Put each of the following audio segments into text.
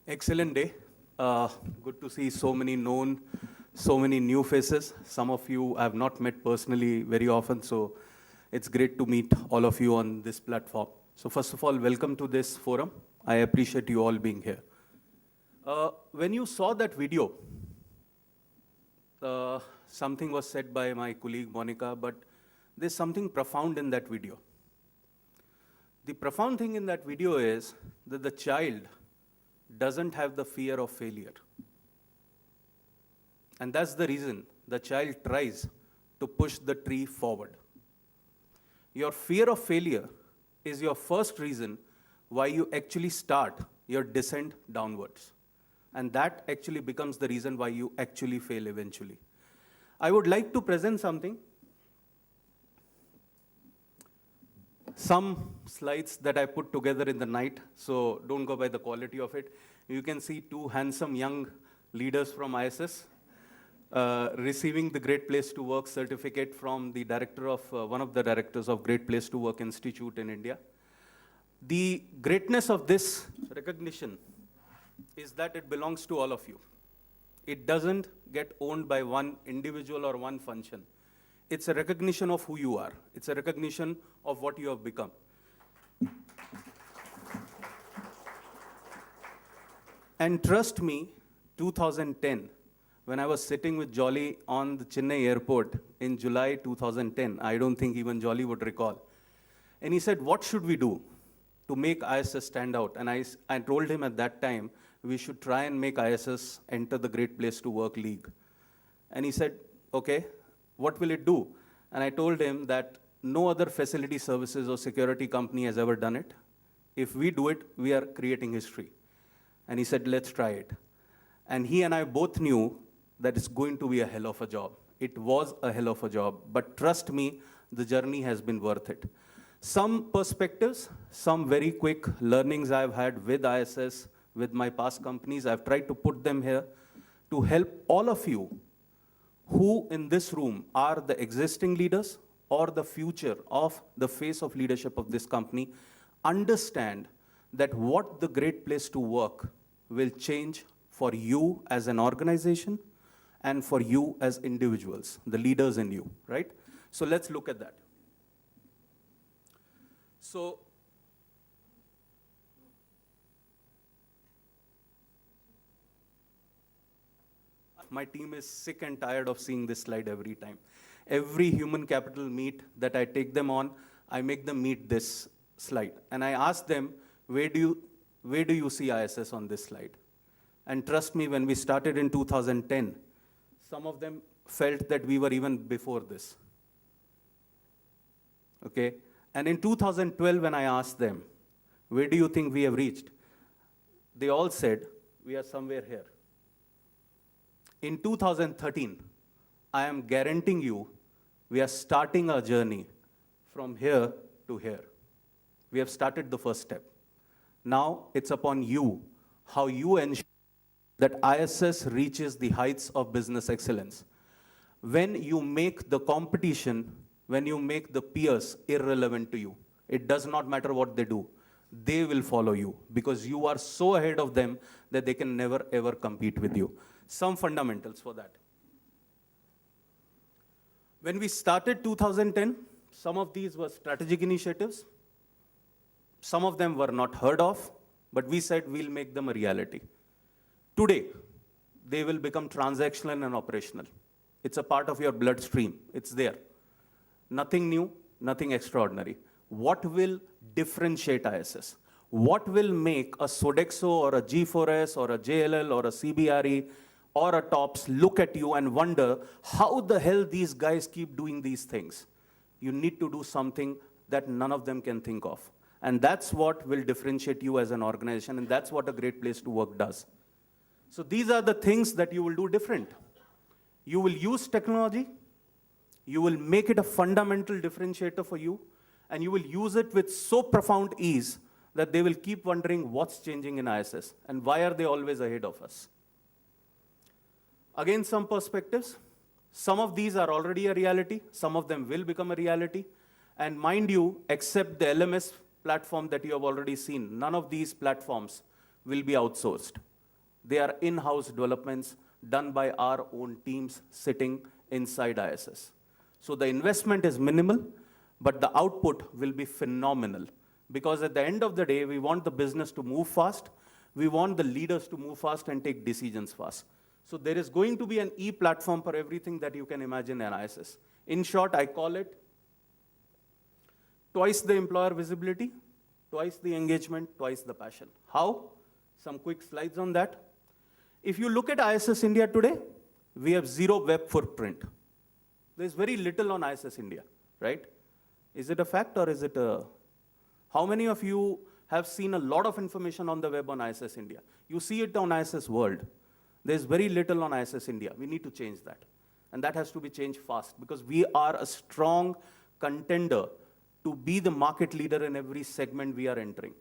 Excellent day. Good to see so many known, so many new faces. Some of you I have not met personally very often, so it's great to meet all of you on this platform. So first of all, welcome to this forum. I appreciate you all being here. When you saw that video, something was said by my colleague Monica, but there's something profound in that video. The profound thing in that video is that the child doesn't have the fear of failure. And that's the reason the child tries to push the tree forward. Your fear of failure is your first reason why you actually start your descent downwards. And that actually becomes the reason why you actually fail eventually. I would like to present something. Some slides that I put together in the night, so don't go by the quality of it. You can see two handsome young leaders from ISS receiving the Great Place to Work certificate from the director of, one of the directors of Great Place to Work Institute in India. The greatness of this recognition is that it belongs to all of you. It doesn't get owned by one individual or one function. It's a recognition of who you are. It's a recognition of what you have become. And trust me, 2010, when I was sitting with Jolly on the Chennai airport in July 2010, I don't think even Jolly would recall. And he said, what should we do to make ISS stand out? And I told him at that time, we should try and make ISS enter the Great Place to Work League. And he said, okay, what will it do? And I told him that no other facility services or security company has ever done it. If we do it, we are creating history. And he said, let's try it. And he and I both knew that it's going to be a hell of a job. It was a hell of a job, but trust me, the journey has been worth it. Some perspectives, some very quick learnings I've had with ISS, with my past companies, I've tried to put them here to help all of you who in this room are the existing leaders or the future of the face of leadership of this company, understand that what the Great Place to Work will change for you as an organization and for you as individuals, the leaders in you, right? So let's look at that. So, my team is sick and tired of seeing this slide every time. Every human capital meet that I take them on, I make them meet this slide. And I ask them, where do you see ISS on this slide? And trust me, when we started in 2010, some of them felt that we were even before this. Okay? And in 2012, when I asked them, where do you think we have reached? They all said, we are somewhere here. In 2013, I am guaranteeing you, we are starting our journey from here to here. We have started the first step. Now it's upon you, how you ensure that ISS reaches the heights of business excellence. When you make the competition, when you make the peers irrelevant to you, it does not matter what they do, they will follow you because you are so ahead of them that they can never ever compete with you. Some fundamentals for that. When we started 2010, some of these were strategic initiatives. Some of them were not heard of, but we said we'll make them a reality. Today, they will become transactional and operational. It's a part of your bloodstream. It's there. Nothing new, nothing extraordinary. What will differentiate ISS? What will make a Sodexo or a G4S or a JLL or a CBRE or a TOPS look at you and wonder how the hell these guys keep doing these things? You need to do something that none of them can think of. And that's what will differentiate you as an organization, and that's what a Great Place to Work does. So these are the things that you will do different. You will use technology, you will make it a fundamental differentiator for you, and you will use it with so profound ease that they will keep wondering what's changing in ISS and why are they always ahead of us. Again, some perspectives. Some of these are already a reality. Some of them will become a reality. And mind you, except the LMS platform that you have already seen, none of these platforms will be outsourced. They are in-house developments done by our own teams sitting inside ISS. So the investment is minimal, but the output will be phenomenal. Because at the end of the day, we want the business to move fast. We want the leaders to move fast and take decisions fast. So there is going to be an e-platform for everything that you can imagine in ISS. In short, I call it twice the employer visibility, twice the engagement, twice the passion. How? Some quick slides on that. If you look at ISS India today, we have zero web footprint. There's very little on ISS India, right? Is it a fact or is it a... How many of you have seen a lot of information on the web on ISS India? You see it on ISS World. There's very little on ISS India. We need to change that. And that has to be changed fast because we are a strong contender to be the market leader in every segment we are entering.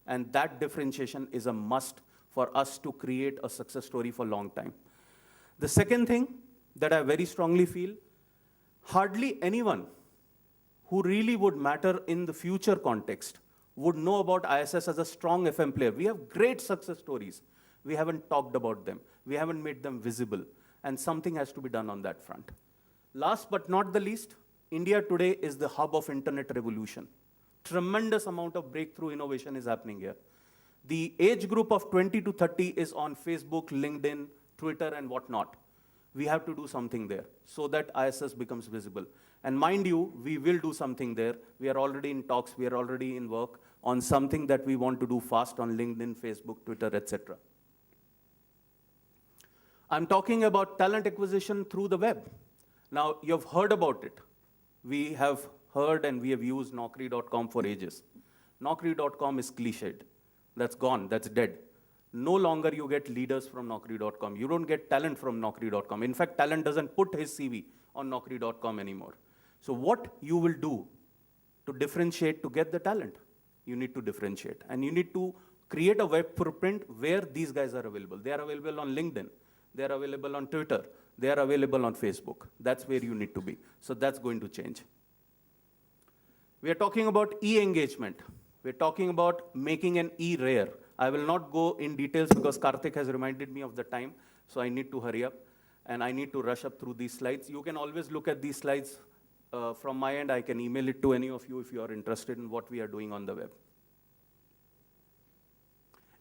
And that differentiation is a must for us to create a success story for a long time. The second thing that I very strongly feel, hardly anyone who really would matter in the future context would know about ISS as a strong FM player. We have great success stories. We haven't talked about them. We haven't made them visible. And something has to be done on that front. Last but not the least, India today is the hub of internet revolution. Tremendous amount of breakthrough innovation is happening here. The age group of 20 to 30 is on Facebook, LinkedIn, Twitter, and whatnot. We have to do something there so that ISS becomes visible. And mind you, we will do something there. We are already in talks, we are already in work on something that we want to do fast on LinkedIn, Facebook, Twitter, etc. I'm talking about talent acquisition through the web. Now, you've heard about it. We have heard and we have used Naukri.com for ages. Naukri.com is cliched. That's gone, that's dead. No longer you get leaders from Naukri.com. You don't get talent from Naukri.com. In fact, talent doesn't put his CV on Naukri.com anymore. So what you will do to differentiate to get the talent? You need to differentiate. And you need to create a web footprint where these guys are available. They are available on LinkedIn. They are available on Twitter. They are available on Facebook. That's where you need to be. So that's going to change. We are talking about e-engagement. We're talking about making an e-rare. I will not go in details because Karthik has reminded me of the time, so I need to hurry up, and I need to rush up through these slides. You can always look at these slides from my end. I can email it to any of you if you are interested in what we are doing on the web.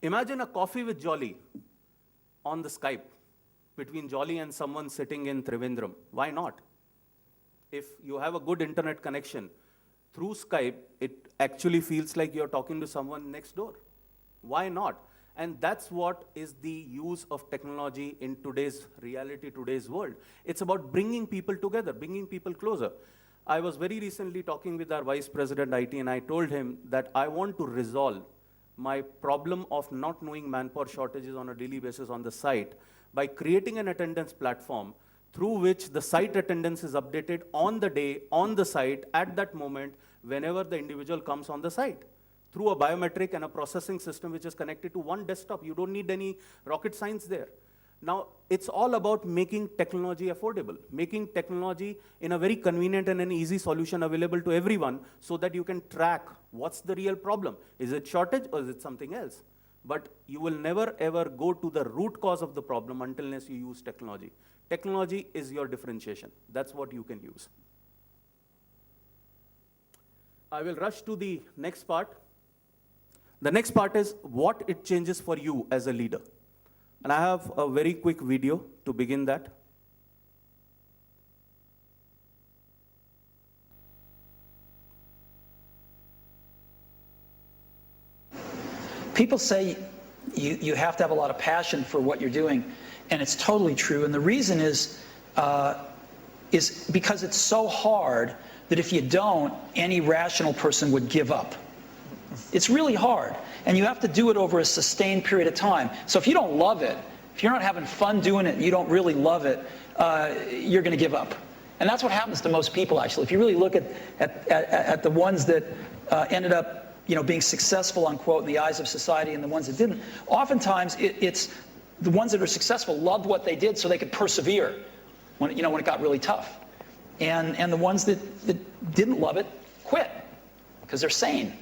Imagine a coffee with Jolly on the Skype between Jolly and someone sitting in Trivandrum. Why not? If you have a good internet connection, through Skype, it actually feels like you're talking to someone next door. Why not? And that's what is the use of technology in today's reality, today's world. It's about bringing people together, bringing people closer. I was very recently talking with our Vice President IT, and I told him that I want to resolve my problem of not knowing manpower shortages on a daily basis on the site by creating an attendance platform through which the site attendance is updated on the day, on the site, at that moment, whenever the individual comes on the site, through a biometric and a processing system which is connected to one desktop. You don't need any rocket science there. Now, it's all about making technology affordable, making technology in a very convenient and an easy solution available to everyone so that you can track what's the real problem. Is it shortage or is it something else? But you will never ever go to the root cause of the problem unless you use technology. Technology is your differentiation. That's what you can use. I will rush to the next part. The next part is what it changes for you as a leader. And I have a very quick video to begin that. People say you have to have a lot of passion for what you're doing, and it's totally true. And the reason is because it's so hard that if you don't, any rational person would give up. It's really hard, and you have to do it over a sustained period of time. So if you don't love it, if you're not having fun doing it, and you don't really love it, you're going to give up. And that's what happens to most people, actually. If you really look at the ones that ended up being successful, unquote, in the eyes of society and the ones that didn't, oftentimes it's the ones that are successful loved what they did so they could persevere when it got really tough. And the ones that didn't love it quit because they're sane.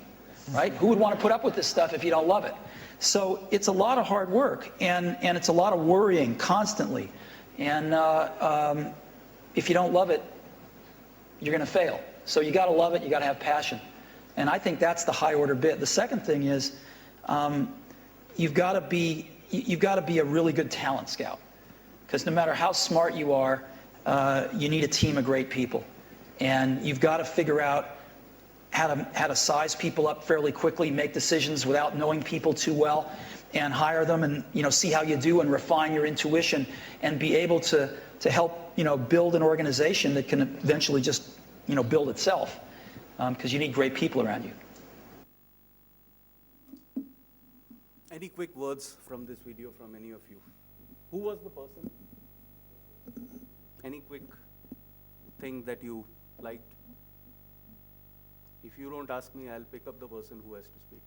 Right? Who would want to put up with this stuff if you don't love it? So it's a lot of hard work, and it's a lot of worrying constantly. And if you don't love it, you're going to fail. So you got to love it, you got to have passion. And I think that's the high order bit. The second thing is you've got to be a really good talent scout. Because no matter how smart you are, you need a team of great people. And you've got to figure out how to size people up fairly quickly, make decisions without knowing people too well, and hire them and see how you do and refine your intuition and be able to help build an organization that can eventually just build itself, because you need great people around you. Any quick words from this video from any of you? Who was the person? Any quick thing that you liked? If you don't ask me, I'll pick up the person who has to speak.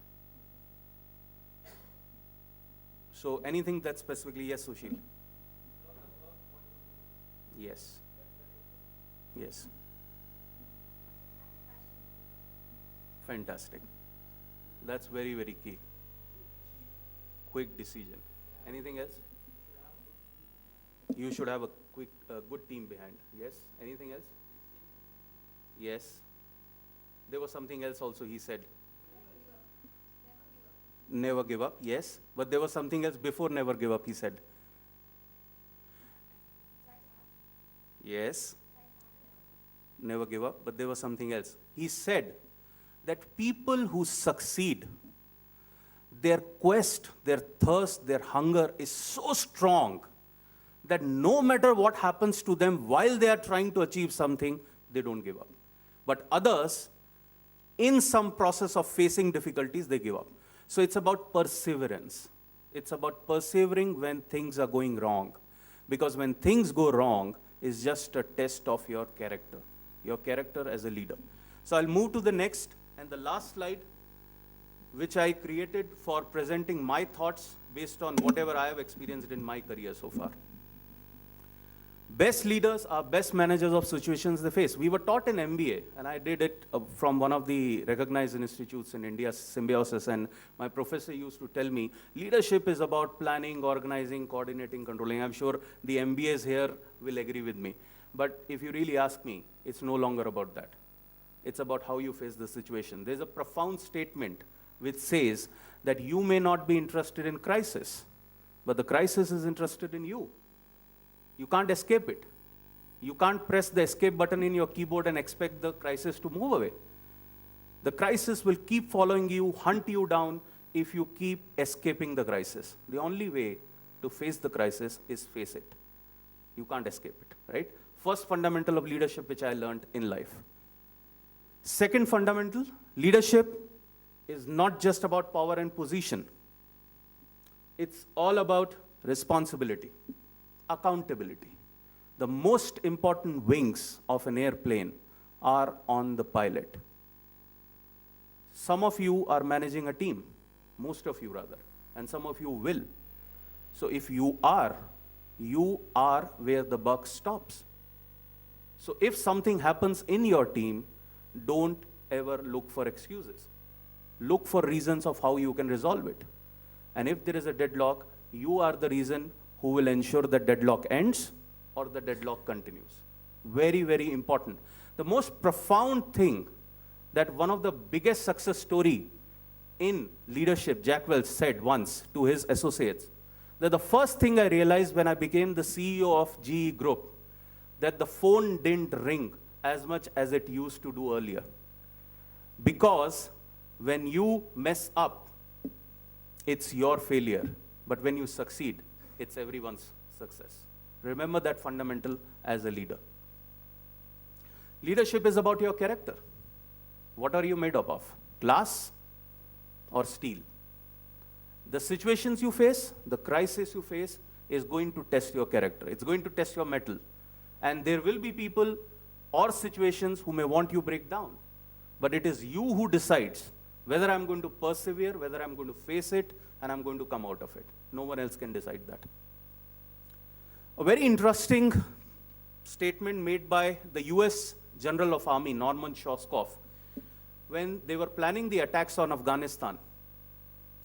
So anything that specifically, yes, Sushil? Yes. Yes. Fantastic. That's very, very key. Quick decision. Anything else? You should have a good team behind. Yes? Anything else? Yes. There was something else also he said. Never give up. Yes. But there was something else before never give up, he said. Yes. Never give up. But there was something else. He said that people who succeed, their quest, their thirst, their hunger is so strong that no matter what happens to them while they are trying to achieve something, they don't give up. But others, in some process of facing difficulties, they give up. So it's about perseverance. It's about persevering when things are going wrong. Because when things go wrong, it's just a test of your character as a leader. So I'll move to the next and the last slide, which I created for presenting my thoughts based on whatever I have experienced in my career so far. Best leaders are best managers of situations they face. We were taught in MBA, and I did it from one of the recognized institutes in India, Symbiosis, and my professor used to tell me, leadership is about planning, organizing, coordinating, controlling. I'm sure the MBAs here will agree with me. But if you really ask me, it's no longer about that. It's about how you face the situation. There's a profound statement which says that you may not be interested in crisis, but the crisis is interested in you. You can't escape it. You can't press the escape button in your keyboard and expect the crisis to move away. The crisis will keep following you, hunt you down if you keep escaping the crisis. The only way to face the crisis is face it. You can't escape it, right? First fundamental of leadership which I learned in life. Second fundamental, leadership is not just about power and position. It's all about responsibility. Accountability. The most important wings of an airplane are on the pilot. Some of you are managing a team, most of you rather, and some of you will. So if you are where the buck stops. So if something happens in your team, don't ever look for excuses. Look for reasons of how you can resolve it. And if there is a deadlock, you are the reason who will ensure that deadlock ends or the deadlock continues. Very, very important. The most profound thing that one of the biggest success story in leadership, Jack Welch said once to his associates, that the first thing I realized when I became the CEO of GE Group, that the phone didn't ring as much as it used to do earlier. Because when you mess up, it's your failure. But when you succeed, it's everyone's success. Remember that fundamental as a leader. Leadership is about your character. What are you made up of? Glass or steel? The situations you face, the crisis you face, is going to test your character. It's going to test your mettle. And there will be people or situations who may want you break down. But it is you who decides whether I'm going to persevere, whether I'm going to face it, and I'm going to come out of it. No one else can decide that. A very interesting statement made by the US General of Army, Norman Schwarzkopf, when they were planning the attacks on Afghanistan.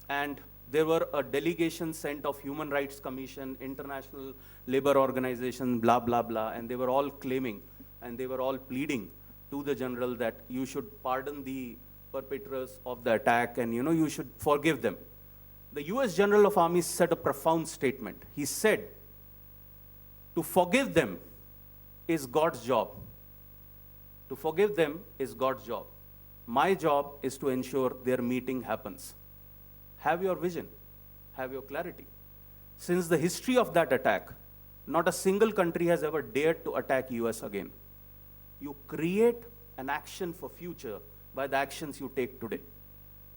And There were a delegation sent of Human Rights Commission, International Labor Organization, blah, blah, blah, and they were all claiming and they were all pleading to the general that you should pardon the perpetrators of the attack and you should forgive them. The US General of Army said a profound statement. He said, to forgive them is God's job. To forgive them is God's job. My job is to ensure their meeting happens. Have your vision, have your clarity. Since the history of that attack, not a single country has ever dared to attack US again. You create an action for future by the actions you take today.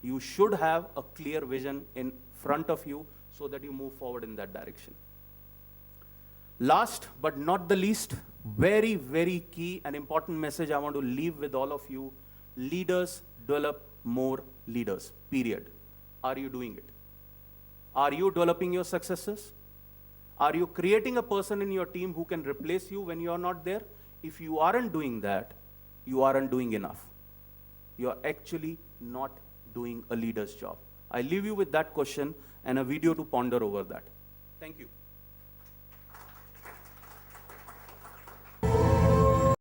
You should have a clear vision in front of you so that you move forward in that direction. Last but not the least, very, very key and important message I want to leave with all of you. Leaders develop more leaders, period. Are you doing it? Are you developing your successors? Are you creating a person in your team who can replace you when you are not there? If you aren't doing that, you aren't doing enough. You are actually not doing a leader's job. I leave you with that question and a video to ponder over that. Thank you.